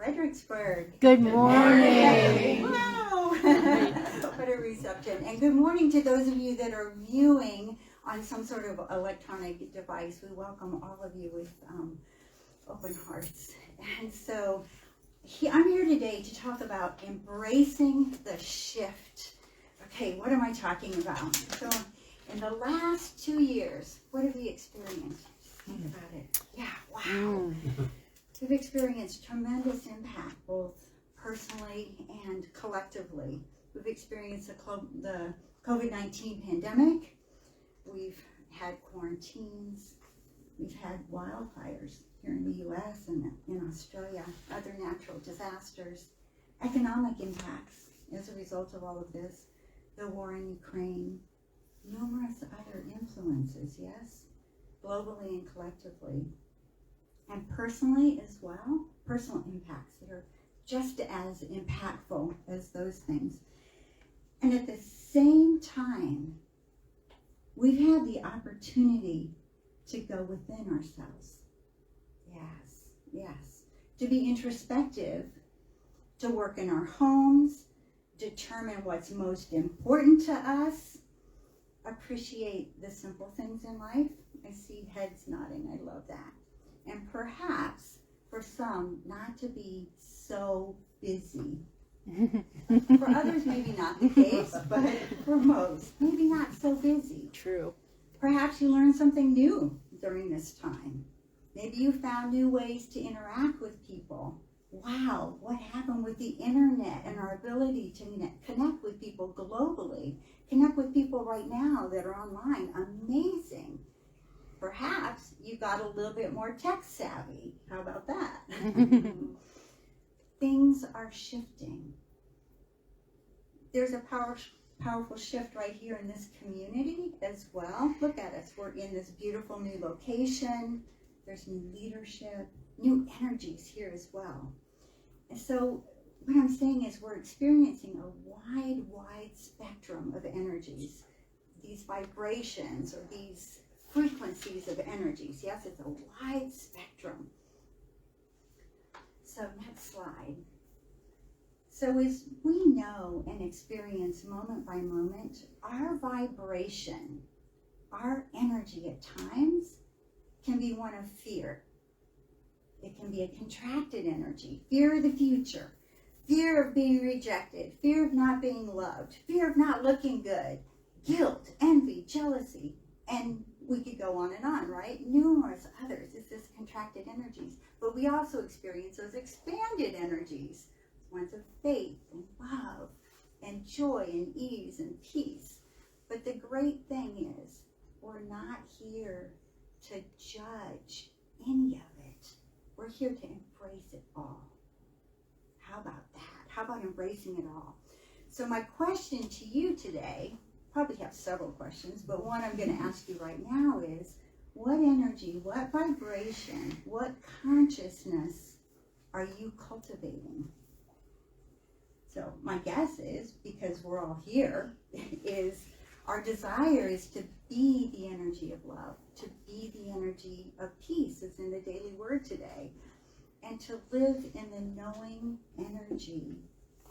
Fredericksburg. Good morning. Wow. What a reception. And good morning to those of you that are viewing on some sort of electronic device. We welcome all of you with open hearts. And so I'm here today to talk about embracing the shift. Okay, what am I talking about? So in the last 2 years, what have we experienced? Think about it. Yeah, wow. We've experienced tremendous impact, both personally and collectively. We've experienced the COVID-19 pandemic. We've had quarantines. We've had wildfires here in the U.S. and in Australia, other natural disasters, economic impacts as a result of all of this, the war in Ukraine, numerous other influences, yes, globally and collectively. And personally as well, personal impacts that are just as impactful as those things. And at the same time, we've had the opportunity to go within ourselves. Yes. To be introspective, to work in our homes, determine what's most important to us, appreciate the simple things in life. I see heads nodding, I love that. And perhaps for some, not to be so busy. For others, maybe not the case, but for most, maybe not so busy. True. Perhaps you learned something new during this time. Maybe you found new ways to interact with people. Wow, what happened with the internet and our ability to connect with people globally? Connect with people right now that are online. Amazing. Perhaps you got a little bit more tech savvy. How about that? Things are shifting. There's a powerful shift right here in this community as well. Look at us. We're in this beautiful new location. There's new leadership, new energies here as well. And so what I'm saying is we're experiencing a wide spectrum of energies, these vibrations or these frequencies of energies. Yes, it's a wide spectrum. So next slide. So as we know and experience moment by moment, our vibration, our energy at times can be one of fear. It can be a contracted energy, fear of the future, fear of being rejected, fear of not being loved, fear of not looking good, guilt, envy, jealousy, and we could go on and on, right? Numerous others. It's this contracted energies. But we also experience those expanded energies, ones of faith and love and joy and ease and peace. But the great thing is, we're not here to judge any of it. We're here to embrace it all. How about that? How about embracing it all? So my question to you today, probably have several questions, but one I'm going to ask you right now is, what energy, what vibration, what consciousness are you cultivating? So my guess is, because we're all here, is our desire is to be the energy of love, to be the energy of peace, as in the daily word today, and to live in the knowing energy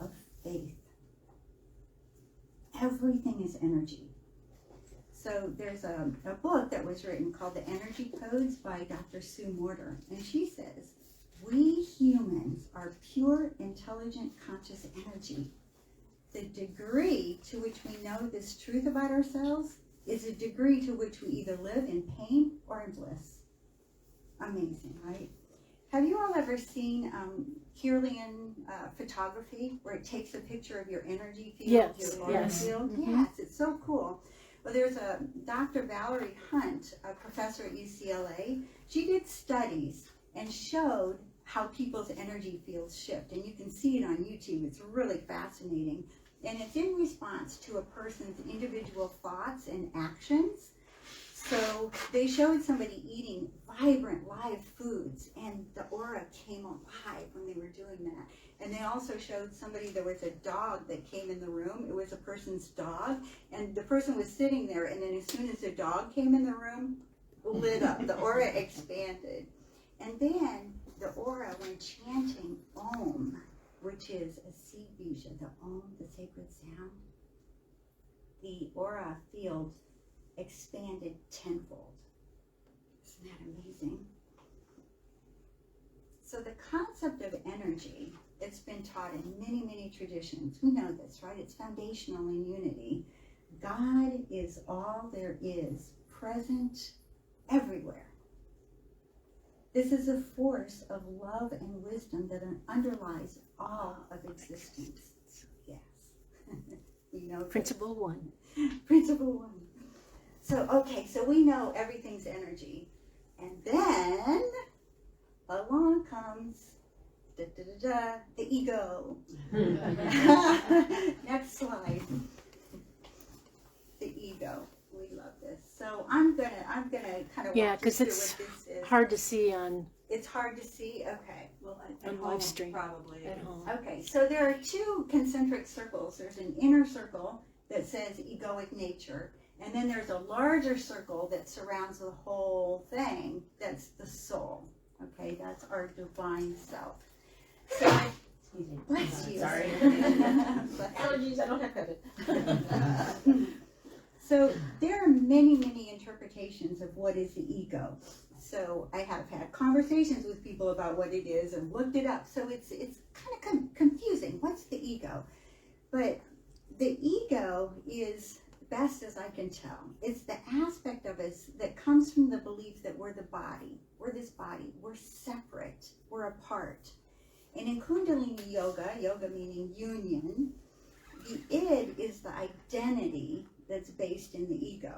of faith. Everything is energy. So there's a book that was written called The Energy Codes by Dr. Sue Morter, and she says, we humans are pure, intelligent, conscious energy. The degree to which we know this truth about ourselves is a degree to which we either live in pain or in bliss. Amazing, right? Have you all ever seen Gioeli photography, where it takes a picture of your energy field, your aura field? Mm-hmm. Yes, it's so cool. Well, there's a Dr. Valerie Hunt, a professor at UCLA. She did studies and showed how people's energy fields shift. And you can see it on YouTube. It's really fascinating. And it's in response to a person's individual thoughts and actions. So they showed somebody eating vibrant, live foods, and the aura came alive when they were doing that. And they also showed somebody, there was a dog that came in the room. It was a person's dog, and the person was sitting there, and then as soon as the dog came in the room, lit up. The aura expanded. And then the aura, when chanting Om, Om, which is a seed bija, the Om, the sacred sound, the aura field expanded tenfold. Isn't that amazing? So the concept of energy, it's been taught in many, many traditions. We know this, right? It's foundational in unity. God is all there is, present everywhere. This is a force of love and wisdom that underlies all of existence. Yes. We know Principle one. Principle one. So, okay, so we know everything's energy. And then along comes the ego. Next slide. The ego. We love this. So I'm gonna kind of Yeah, walk you because through it's what this is. hard to see on It's hard to see. Okay. Well, On at live home, stream. probably. at home. Okay. So there are two concentric circles. There's an inner circle that says egoic nature, and then there's a larger circle that surrounds the whole thing. That's the soul. Okay. That's our divine self. So Excuse me. bless you. Sorry. Bless Allergies, I don't have COVID. you. So there are many, many interpretations of what is the ego. So I have had conversations with people about what it is and looked it up. So it's kind of confusing. What's the ego? But the ego is, best as I can tell, it's the aspect of us that comes from the belief that we're the body. We're this body. We're separate. We're apart. And in Kundalini yoga, yoga meaning union, the id is the identity that's based in the ego.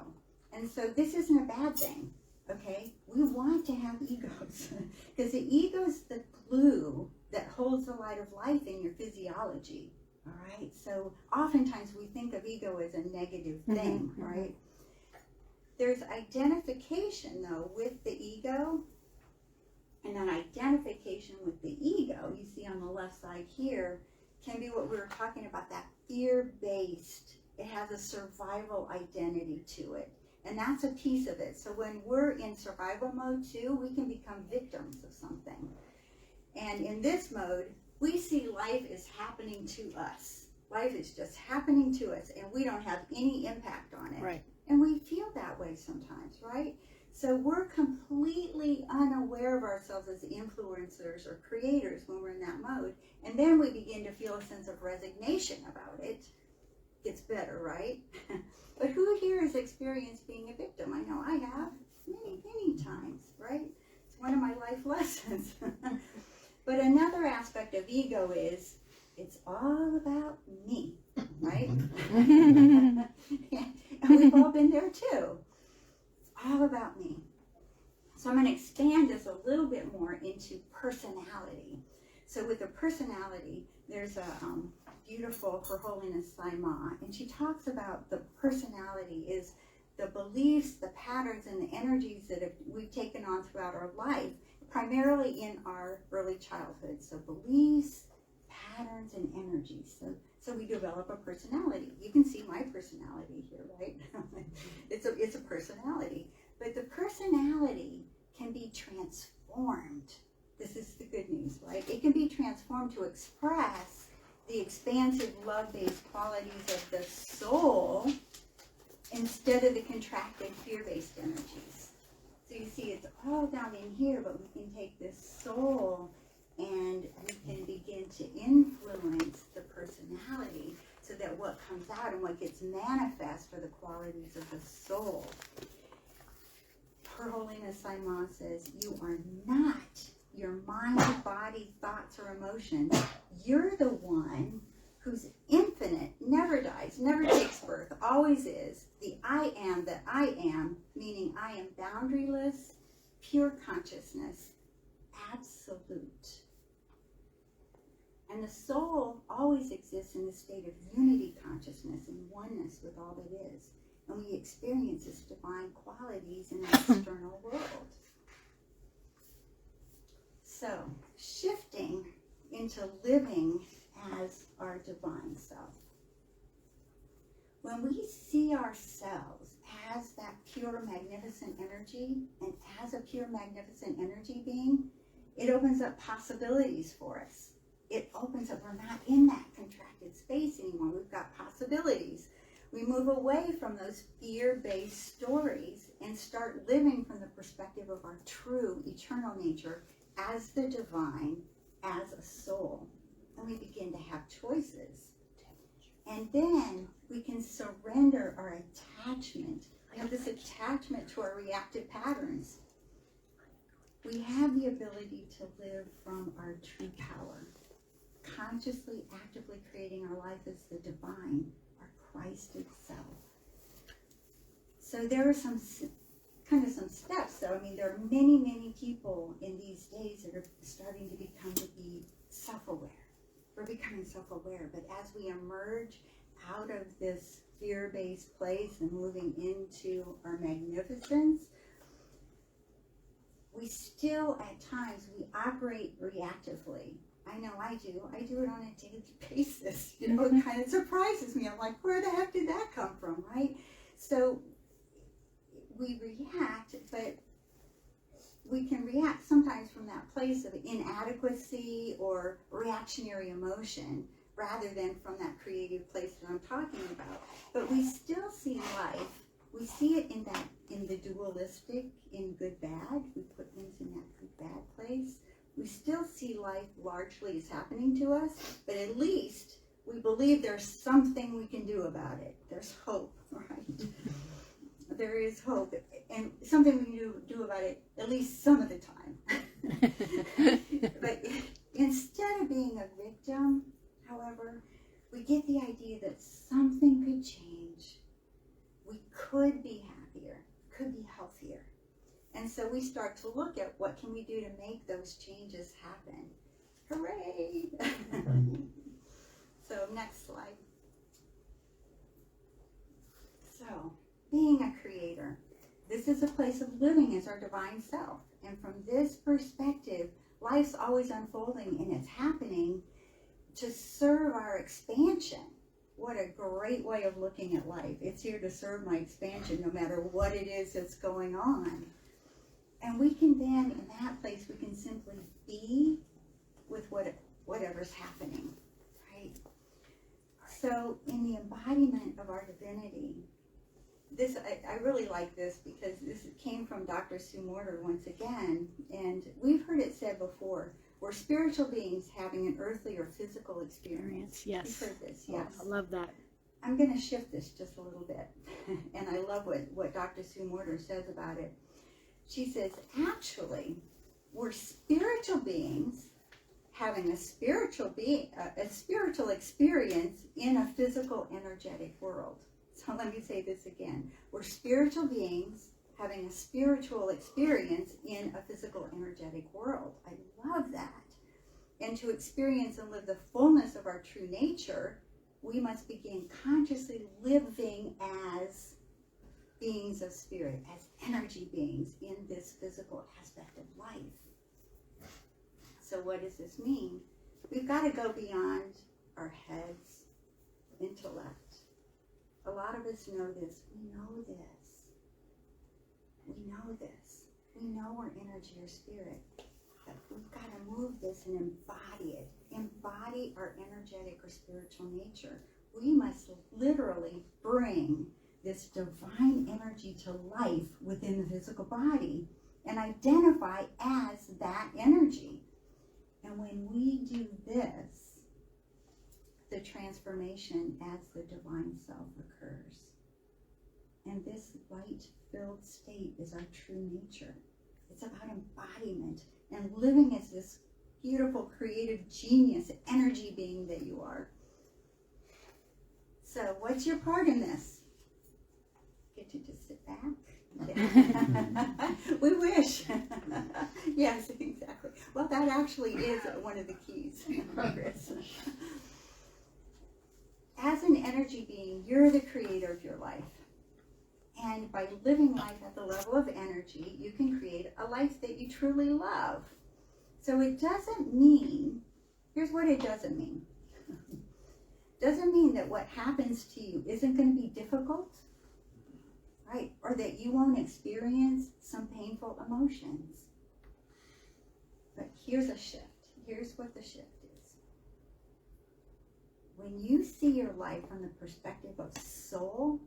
And so this isn't a bad thing, okay? We want to have egos because the ego is the glue that holds the light of life in your physiology, all right? So oftentimes we think of ego as a negative thing, right? There's identification, though, with the ego, and that identification with the ego, you see on the left side here, can be what we were talking about, that fear-based. It has a survival identity to it. And that's a piece of it. So when we're in survival mode too, we can become victims of something. And in this mode, we see life is happening to us. Life is just happening to us and we don't have any impact on it. Right. And we feel that way sometimes, right? So we're completely unaware of ourselves as influencers or creators when we're in that mode. And then we begin to feel a sense of resignation about it. Gets better, right? But who here has experienced being a victim? I know I have many, many times, right? It's one of my life lessons. But another aspect of ego is it's all about me, right? And we've all been there too. It's all about me. So I'm going to expand this a little bit more into personality. So with the personality, there's a beautiful Her Holiness Saima, and she talks about the personality is the beliefs, the patterns, and the energies that we've taken on throughout our life, primarily in our early childhood. So beliefs, patterns, and energies. So we develop a personality. You can see my personality here, right? It's a personality. But the personality can be transformed. This is the good news, right? It can be transformed to express the expansive, love-based qualities of the soul instead of the contracted, fear-based energies. So you see, it's all down in here, but we can take this soul and we can begin to influence the personality so that what comes out and what gets manifest are the qualities of the soul. Her Holiness Saima says, you are not your mind, body, thoughts, or emotions. You're the one who's infinite, never dies, never takes birth, always is. The I am that I am, meaning I am boundaryless, pure consciousness, absolute. And the soul always exists in the state of unity consciousness and oneness with all that is. And we experience its divine qualities in the external world. So, shifting into living as our divine self. When we see ourselves as that pure, magnificent energy, and as a pure, magnificent energy being, it opens up possibilities for us. it opens up. We're not in that contracted space anymore. We've got possibilities. We move away from those fear-based stories and start living from the perspective of our true eternal nature as the divine, as a soul. And we begin to have choices. And then we can surrender our attachment. We have this attachment to our reactive patterns. We have the ability to live from our true power, consciously, actively creating our life as the divine, our Christed self. So there are some steps. So, I mean, there are many, many people in these days that are starting to be self-aware. We're becoming self-aware, but as we emerge out of this fear-based place and moving into our magnificence, we still, at times, we operate reactively. I know I do. I do it on a daily basis. You know, it kind of surprises me. I'm like, where the heck did that come from, right? So we react, but we can react sometimes from that place of inadequacy or reactionary emotion rather than from that creative place that I'm talking about. But we still see life. We see it in the dualistic, in good, bad. We put things in that good, bad place. We still see life largely as happening to us, but at least we believe there's something we can do about it. There's hope, right? There is hope, and something we can do about it at least some of the time. But instead of being a victim, however, we get the idea that something could change. We could be happier, could be healthier. And so we start to look at what can we do to make those changes happen. Hooray! So next slide. So, being a creator. This is a place of living as our divine self. And from this perspective, life's always unfolding and it's happening to serve our expansion. What a great way of looking at life. It's here to serve my expansion no matter what it is that's going on. And we can then, in that place, we can simply be with whatever's happening, right? So in the embodiment of our divinity, I really like this because this came from Dr. Sue Morter once again, and we've heard it said before, we're spiritual beings having an earthly or physical experience. Yes. You've heard this, yes. I love that. I'm going to shift this just a little bit, and I love what Dr. Sue Morter says about it. She says, actually, we're spiritual beings having a spiritual experience in a physical, energetic world. So let me say this again. We're spiritual beings having a spiritual experience in a physical, energetic world. I love that. And to experience and live the fullness of our true nature, we must begin consciously living as beings of spirit, as energy beings in this physical aspect of life. So what does this mean? We've got to go beyond our heads, intellect. A lot of us know this. We know this. We know this. We know we're energy or spirit. But we've got to move this and embody it. Embody our energetic or spiritual nature. We must literally bring this divine energy to life within the physical body and identify as that energy. And when we do this, the transformation as the divine self occurs. And this light-filled state is our true nature. It's about embodiment and living as this beautiful, creative, genius, energy being that you are. So what's your part in this? Get to just sit back? We wish. Yes, exactly. Well, that actually is one of the keys. As an energy being, you're the creator of your life. And by living life at the level of energy, you can create a life that you truly love. So it doesn't mean, here's what it doesn't mean. Doesn't mean that what happens to you isn't going to be difficult, right? Or that you won't experience some painful emotions. But here's a shift. Here's what the shift is. when you see your life from the perspective of soul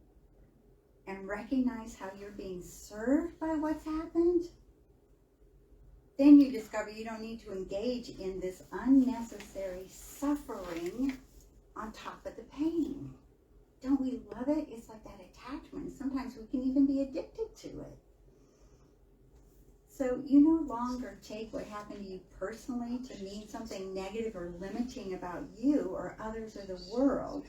and recognize how you're being served by what's happened, then you discover you don't need to engage in this unnecessary suffering on top of the pain. Don't we love it? It's like that attachment. Sometimes we can even be addicted to it. So you no longer take what happened to you personally to mean something negative or limiting about you or others or the world.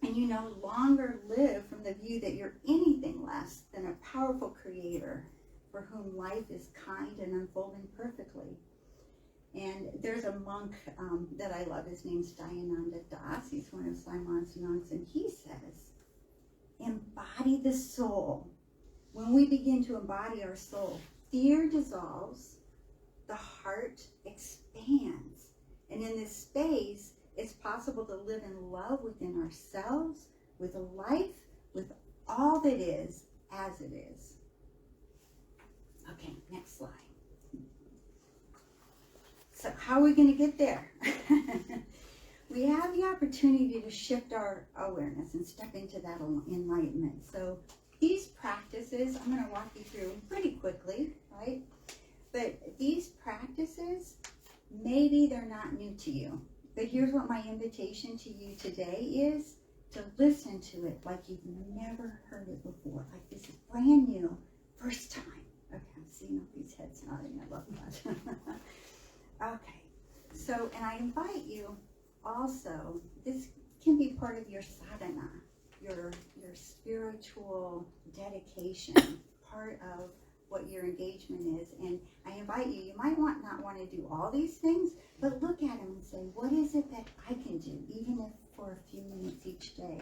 And you no longer live from the view that you're anything less than a powerful creator for whom life is kind and unfolding perfectly. And there's a monk that I love. His name's Dayananda Das. He's one of Simon's monks. And he says, embody the soul. When we begin to embody our soul, fear dissolves, the heart expands. And in this space, it's possible to live in love within ourselves, with life, with all that is, as it is. Okay, next slide. So how are we going to get there? We have the opportunity to shift our awareness and step into that enlightenment. So these practices, I'm going to walk you through pretty quickly, right? But these practices, maybe they're not new to you. But here's what my invitation to you today is, to listen to it like you've never heard it before. Like this is brand new, first time. Okay, I'm seeing all these heads nodding. I love that. Okay, so, and I invite you also, this can be part of your sadhana, your spiritual dedication, part of what your engagement is. And I invite you, you might not want to do all these things, but look at them and say, what is it that I can do, even if for a few minutes each day?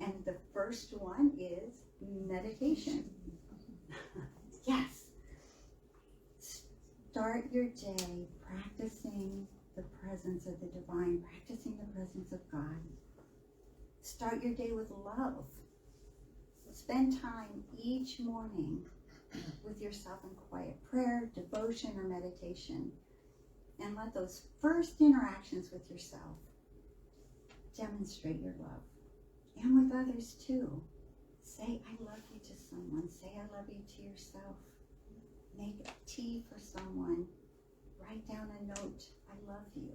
And the first one is meditation. Yes. Start your day practicing the presence of the divine, practicing the presence of God. Start your day with love. Spend time each morning with yourself in quiet prayer, devotion, or meditation. And let those first interactions with yourself demonstrate your love. And with others too. Say, I love you to someone. Say, I love you to yourself. Make tea for someone. Write down a note, I love you.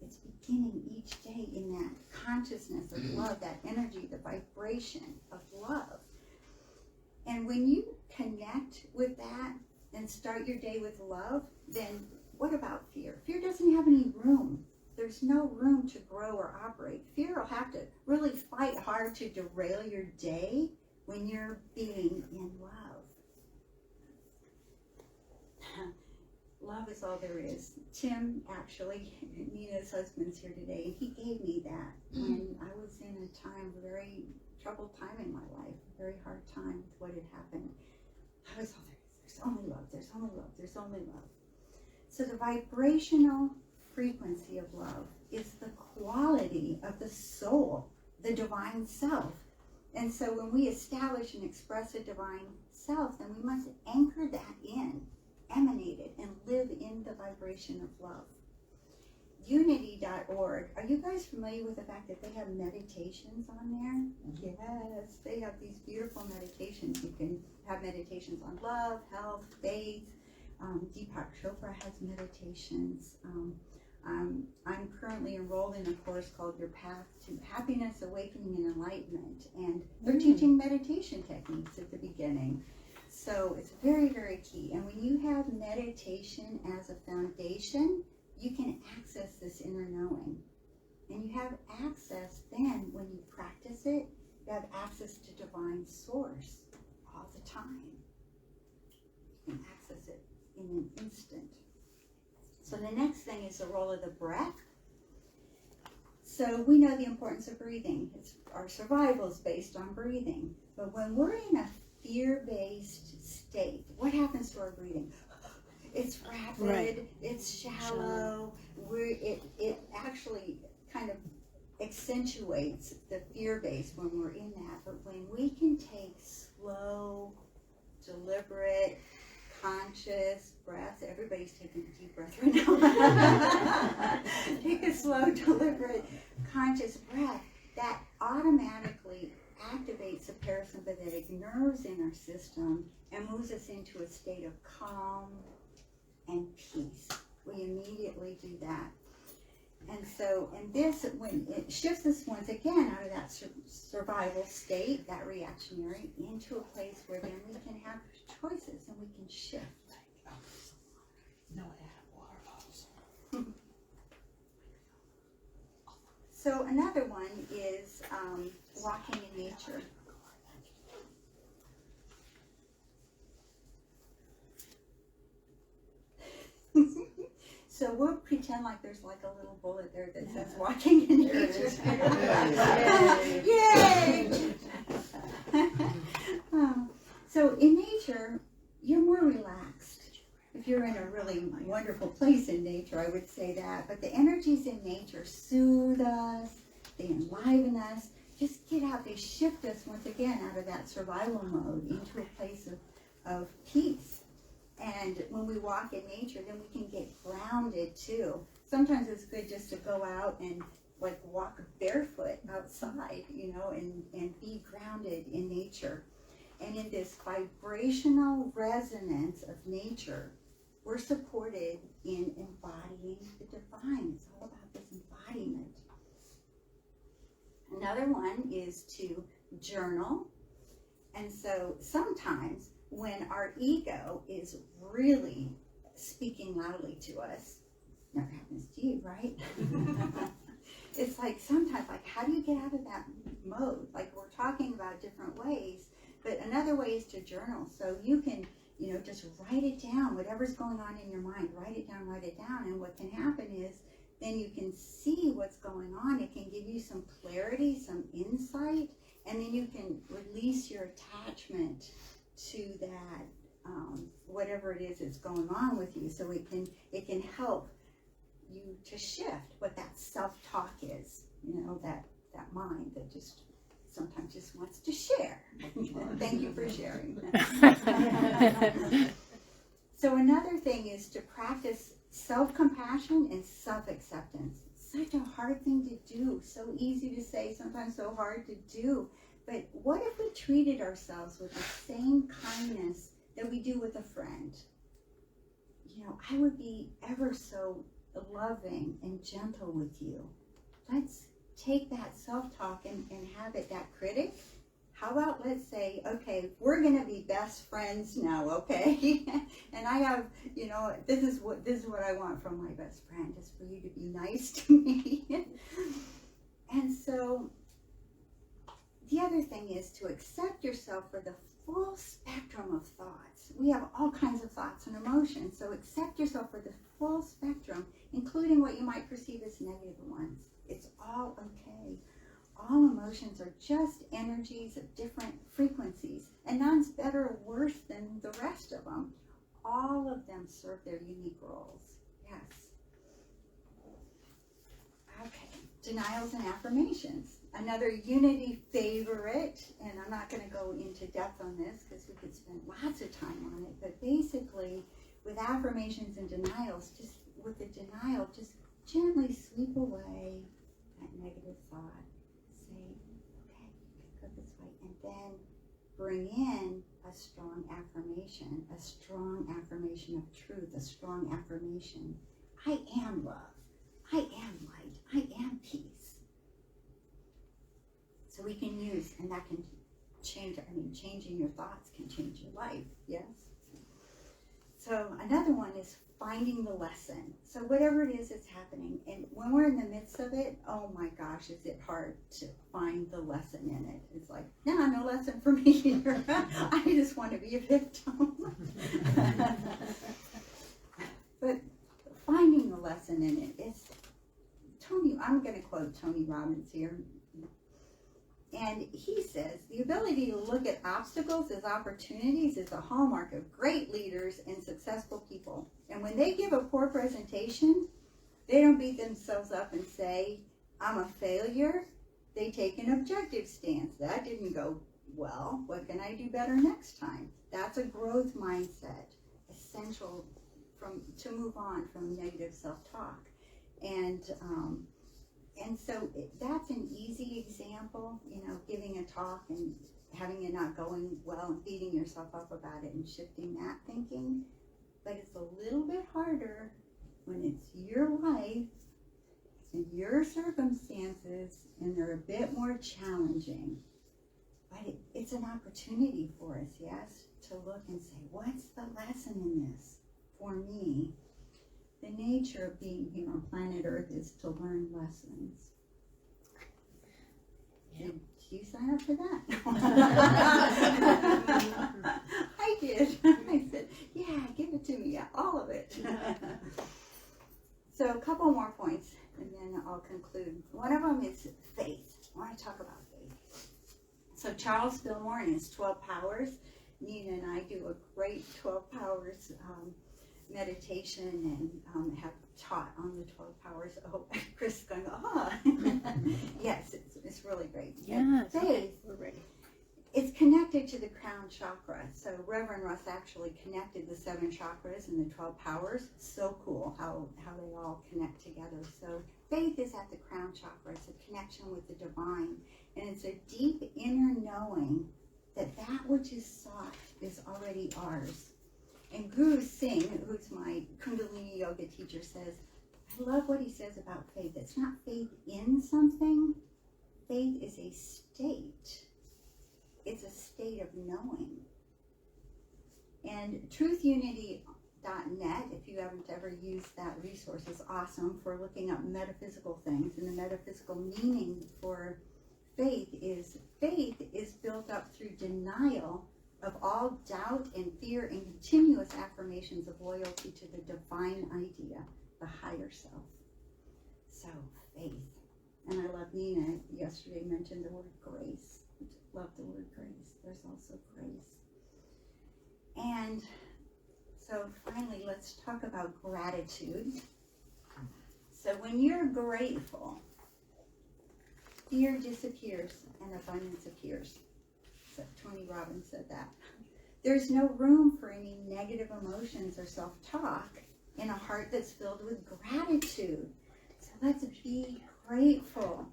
It's beginning each day in that consciousness of love, that energy, the vibration of love. And when you connect with that and start your day with love, then what about fear? Fear doesn't have any room. There's no room to grow or operate. Fear will have to really fight hard to derail your day when you're being in love. Love is all there is. Tim, actually, Nina's husband's here today, and he gave me that when I was in a time, a very troubled time in my life, a very hard time with what had happened. I was all there. There's only love. There's only love. There's only love. So the vibrational frequency of love is the quality of the soul, the divine self. And so when we establish and express a divine self, then we must anchor that in, emanate it, and live in the vibration of love. Unity.org. Are you guys familiar with the fact that they have meditations on there? Yes, they have these beautiful meditations. You can have meditations on love, health, faith. Deepak Chopra has meditations. I'm currently enrolled in a course called Your Path to Happiness, Awakening, and Enlightenment. And they're teaching meditation techniques at the beginning. So it's very, very key. And when you have meditation as a foundation, you can access this inner knowing. And you have access then, when you practice it, you have access to divine source all the time. You can access it in an instant. So the next thing is the role of the breath. So we know the importance of breathing. Our survival is based on breathing. But when we're in a fear-based state, what happens to our breathing? It's rapid, right. It's shallow. It actually kind of accentuates the fear base when we're in that. But when we can take slow, deliberate, conscious breaths, everybody's taking a deep breath right now. Take a slow, deliberate conscious breath, that automatically activates the parasympathetic nerves in our system and moves us into a state of calm and peace. We immediately do that. And so, and this, when it shifts us once again out of that survival state, that reactionary, into a place where then we can have choices and we can shift. No, I had water bottles. So another one is walking in nature. So we'll pretend like there's like a little bullet there that says walking in nature. Yay! So in nature, you're more relaxed. If you're in a really wonderful place in nature, I would say that. But the energies in nature soothe us, they enliven us. Just get out, they shift us once again out of that survival mode into a place of peace. And when we walk in nature, then we can get grounded too. Sometimes it's good just to go out and like walk barefoot outside, you know, and be grounded in nature. And in this vibrational resonance of nature, we're supported in embodying the divine. It's all about this embodiment. Another one is to journal. And so sometimes when our ego is really speaking loudly to us, never happens to you, right? It's like sometimes, like, how do you get out of that mode? Like, we're talking about different ways, but another way is to journal. So you can, you know, just write it down, whatever's going on in your mind, write it down. And what can happen is then you can see what's going on. It can give you some clarity, some insight, and then you can release your attachment to that, whatever it is that's going on with you. So it can help you to shift what that self-talk is, you know, that mind that just sometimes just wants to share. Thank you for sharing. So another thing is to practice self-compassion and self-acceptance. Such a hard thing to do, so easy to say, sometimes so hard to do. But what if we treated ourselves with the same kindness that we do with a friend? You know, I would be ever so loving and gentle with you. Let's take that self-talk and have it that critic. How about, let's say, okay, we're going to be best friends now, okay? And I have, you know, this is what I want from my best friend, is for you to be nice to me. And so the other thing is to accept yourself for the full spectrum of thoughts. We have all kinds of thoughts and emotions, so accept yourself for the full spectrum, including what you might perceive as negative ones. It's all okay. All emotions are just energies of different frequencies, and none's better or worse than the rest of them. All of them serve their unique roles. Yes. Okay. Denials and affirmations. Another Unity favorite, and I'm not going to go into depth on this because we could spend lots of time on it, but basically with affirmations and denials, just with the denial, just gently sweep away that negative thought. Say, okay, you can go this way, and then bring in a strong affirmation of truth, a strong affirmation. I am love. I am light. I am peace. So we can use, and that can change, changing your thoughts can change your life, yes? So another one is finding the lesson. So whatever it is that's happening, and when we're in the midst of it, oh my gosh, is it hard to find the lesson in it. It's like, no lesson for me here. I just want to be a victim. But finding the lesson in it is, I'm going to quote Tony Robbins here. And he says, the ability to look at obstacles as opportunities is a hallmark of great leaders and successful people. And when they give a poor presentation, they don't beat themselves up and say, I'm a failure. They take an objective stance. That didn't go well. What can I do better next time? That's a growth mindset, essential to move on from negative self-talk. And so that's an easy example, giving a talk and having it not going well and beating yourself up about it and shifting that thinking. But it's a little bit harder when it's your life and your circumstances and they're a bit more challenging. But it's an opportunity for us, yes, to look and say, what's the lesson in this for me? The nature of being here on planet Earth is to learn lessons. Did you sign up for that? I did. I said, yeah, give it to me. Yeah, all of it. So a couple more points, and then I'll conclude. One of them is faith. I want to talk about faith. So Charles Fillmore in his 12 Powers, Nina and I do a great 12 Powers meditation and have taught on the 12 Powers. Oh, Chris is going, yes, it's really great. Yes. Faith, We're ready. it's connected to the crown chakra. So Reverend Russ actually connected the 7 chakras and the 12 powers. So cool how they all connect together. So faith is at the crown chakra. It's a connection with the divine. And it's a deep inner knowing that that which is sought is already ours. And Guru Singh, who's my Kundalini yoga teacher, says, I love what he says about faith. It's not faith in something. Faith is a state. It's a state of knowing. And truthunity.net, if you haven't ever used that resource, is awesome for looking up metaphysical things. And the metaphysical meaning for faith is built up through denial of all doubt and fear and continuous affirmations of loyalty to the divine idea, the higher self. So, faith. And I love Nina yesterday mentioned the word grace. Love the word grace. There's also grace. And so finally, let's talk about gratitude. So when you're grateful, fear disappears and abundance appears. So Tony Robbins said that. There's no room for any negative emotions or self-talk in a heart that's filled with gratitude. So let's be grateful.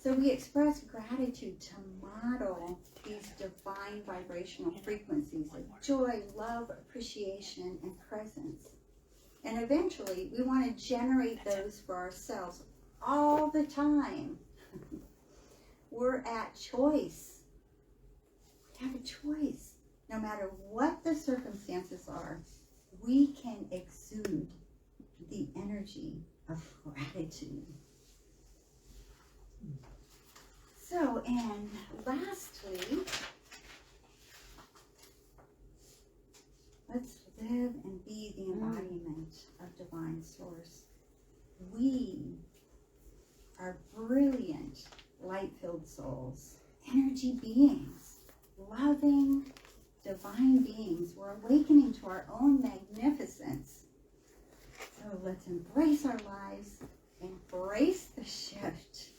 So we express gratitude to model these divine vibrational frequencies of joy, love, appreciation, and presence. And eventually, we want to generate those for ourselves all the time. We're at choice. We have a choice. No matter what the circumstances are, we can exude the energy of gratitude. So, and lastly, let's live and be the embodiment of divine source. We are brilliant, light-filled souls, energy beings, loving, divine beings. We're awakening to our own magnificence. So let's embrace our lives, embrace the shift,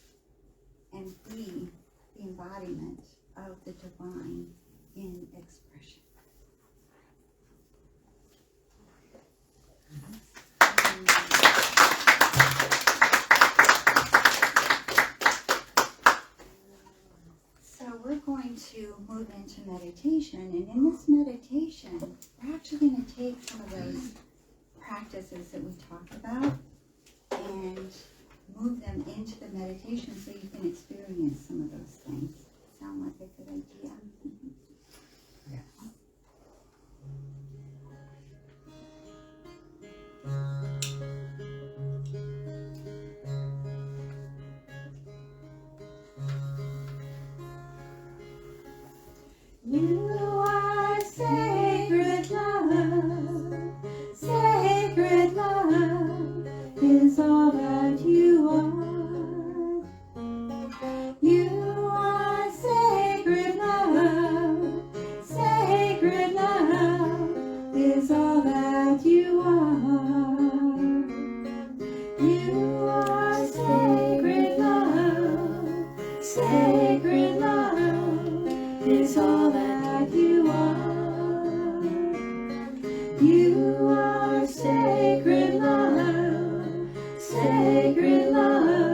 and be the embodiment of the divine in expression. So we're going to move into meditation, and in this meditation, we're actually going to take some of those practices that we talked about and move them into the meditation so you can experience some of those things. Sound like a good idea? Yes. You are sacred love. Sacred love is all that you are. You are sacred love. Sacred love is all that you are. You are sacred love. Sacred love is all that you are. You are sacred love. Sacred love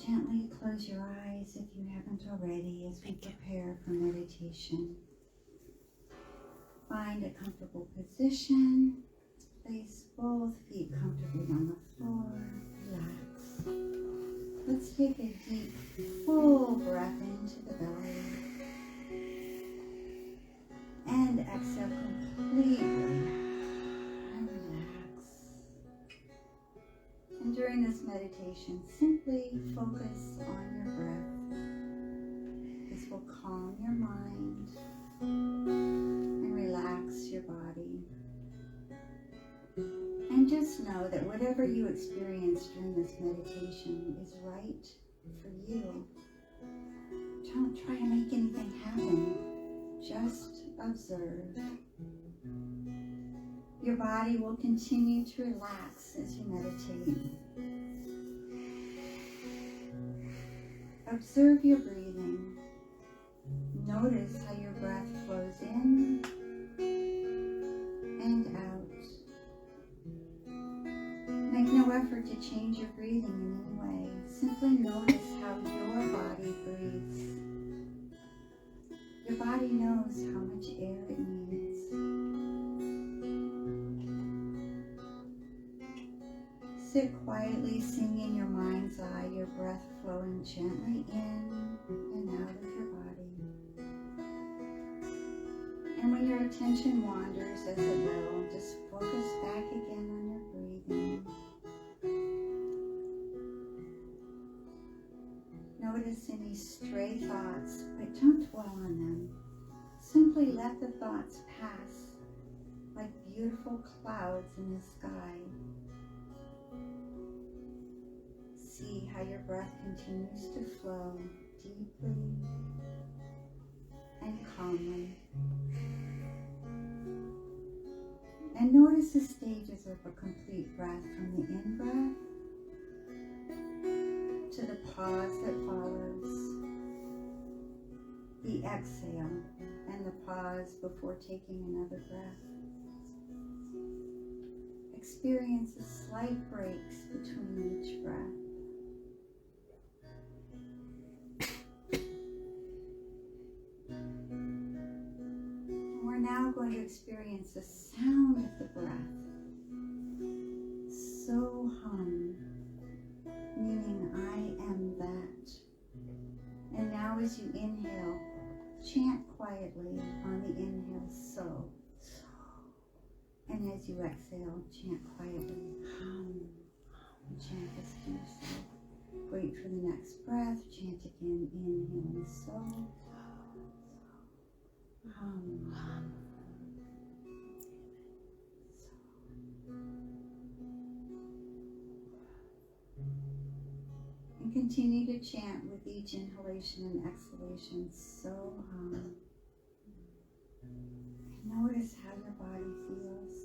gently close your eyes if you haven't already as we prepare for meditation. Find a comfortable position. Place both feet comfortably on the floor. Relax. Let's take a deep, full breath into the belly. And exhale completely. And relax. And during this meditation, simply focus on your breath. This will calm your mind and relax your body. And just know that whatever you experience during this meditation is right for you. Don't try to make anything happen. Just observe. Your body will continue to relax as you meditate. Observe your breathing. Notice how your breath flows in and out. Make no effort to change your breathing in any way. Simply notice how your body breathes. Your body knows how much air it needs. Sit quietly, seeing in your mind's eye your breath flowing gently in and out of your body. And when your attention wanders, as it will, just focus back again on your breathing. Notice any stray thoughts, but don't dwell on them. Simply let the thoughts pass like beautiful clouds in the sky. See how your breath continues to flow deeply and calmly. And notice the stages of a complete breath, from the in-breath to the pause that follows, the exhale, and the pause before taking another breath. Experience the slight breaks between each breath. We're now going to experience the sound of the breath. So hum, meaning I am that. And now as you inhale, chant quietly on the inhale, so. And as you exhale, chant quietly, hum. And chant this to yourself. Wait for the next breath, chant again, inhaling, so. Hum. And continue to chant with each inhalation and exhalation, so hum. And notice how your body feels.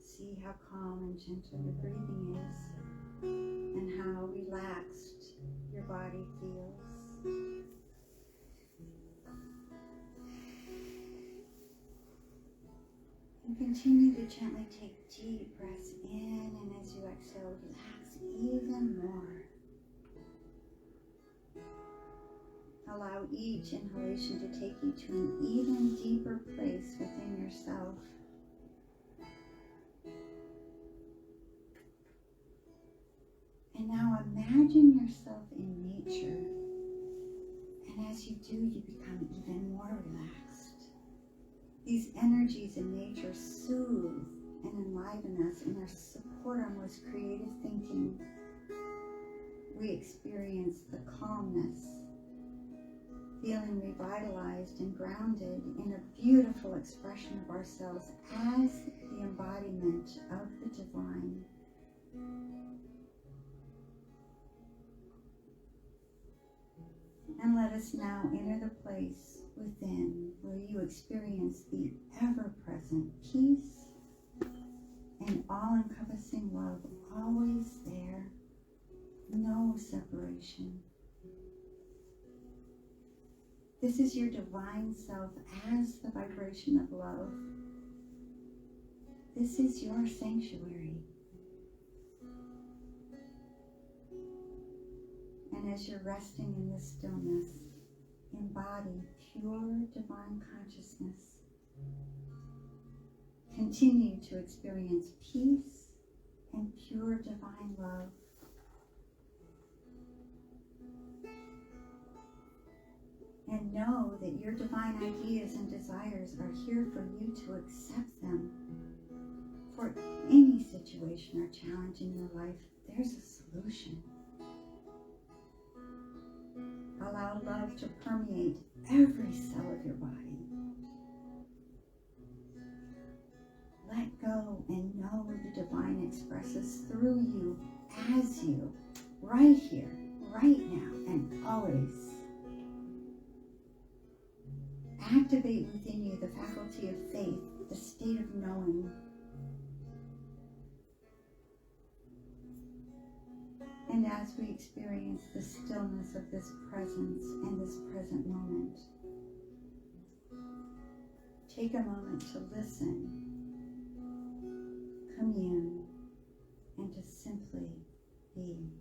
See how calm and gentle your breathing is, and how relaxed your body feels. And continue to gently take deep breaths in, and as you exhale, relax even more. Allow each inhalation to take you to an even deeper place within yourself. And now imagine yourself in nature. And as you do, you become even more relaxed. These energies in nature soothe and enliven us and support our most creative thinking. We experience the calmness, feeling revitalized and grounded in a beautiful expression of ourselves as the embodiment of the divine. And let us now enter the place within where you experience the ever-present peace and all-encompassing love, always there, no separation. This is your divine self as the vibration of love. This is your sanctuary. as you're resting in this stillness, embody pure divine consciousness. Continue to experience peace and pure divine love. And know that your divine ideas and desires are here for you to accept them. For any situation or challenge in your life, there's a solution. Allow love to permeate every cell of your body. Let go and know the divine expresses through you, as you, right here, right now, and always. Activate within you the faculty of faith, the state of knowing. And as we experience the stillness of this presence and this present moment, take a moment to listen, commune, and to simply be.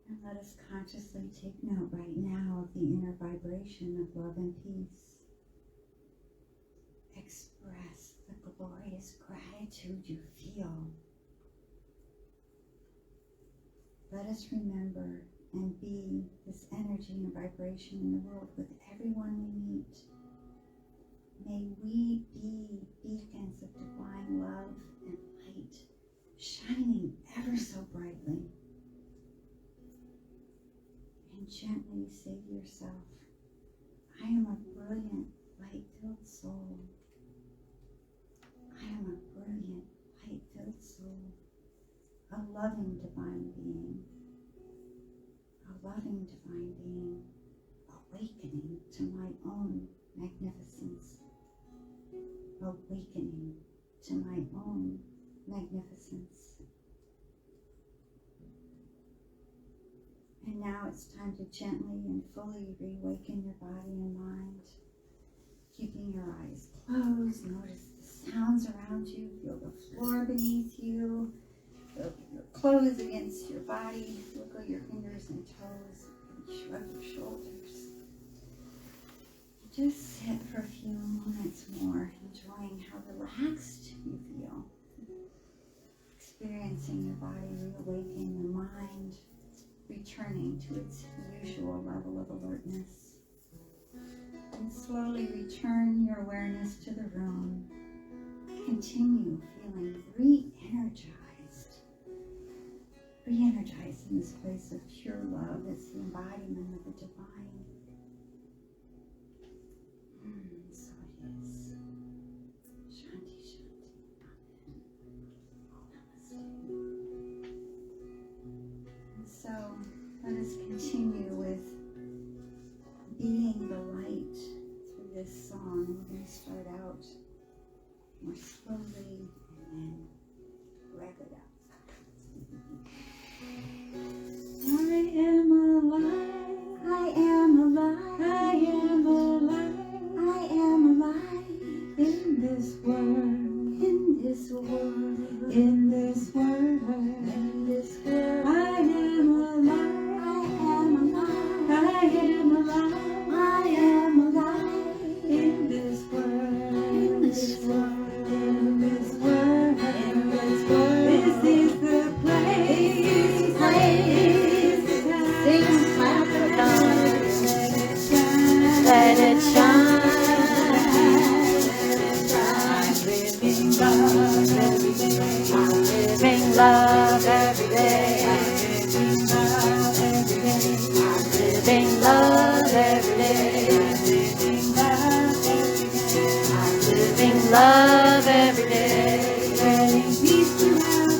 And let us consciously take note right now of the inner vibration of love and peace. Express the glorious gratitude you feel. Let us remember and be this energy and vibration in the world with everyone we meet. May we be beacons of divine love and light, shining ever so brightly. And gently say to yourself, I am a brilliant, light-filled soul. I am a brilliant, light-filled soul, a loving divine being, awakening to my own magnificence, awakening to my own magnificence. And now it's time to gently and fully reawaken your body and mind. Keeping your eyes closed, notice the sounds around you, feel the floor beneath you, feel your clothes against your body, wiggle your fingers and toes, and shrug your shoulders. Just sit for a few moments more, enjoying how relaxed you feel. Experiencing your body reawaken, your mind returning to its usual level of alertness. And slowly return your awareness to the room. Continue feeling re-energized in this place of pure love. It's the embodiment of the divine. So it is. Shanti, Shanti. Amen. Namaste. And so let us continue with being the light through this song. We're going to start out more slowly and then rev it up. I am alive. I am alive. I am alive. I am alive In this world. in this world. In this world. In this world. I am alive. I am alive. I am alive. I am alive In this world. in this world. In this world. In this world. This is the place. Sing, clap, and dance. Let it shine. I'm living love every day. I'm living love every day. I'm living love every day. I'm living love every day. Spreading peace throughout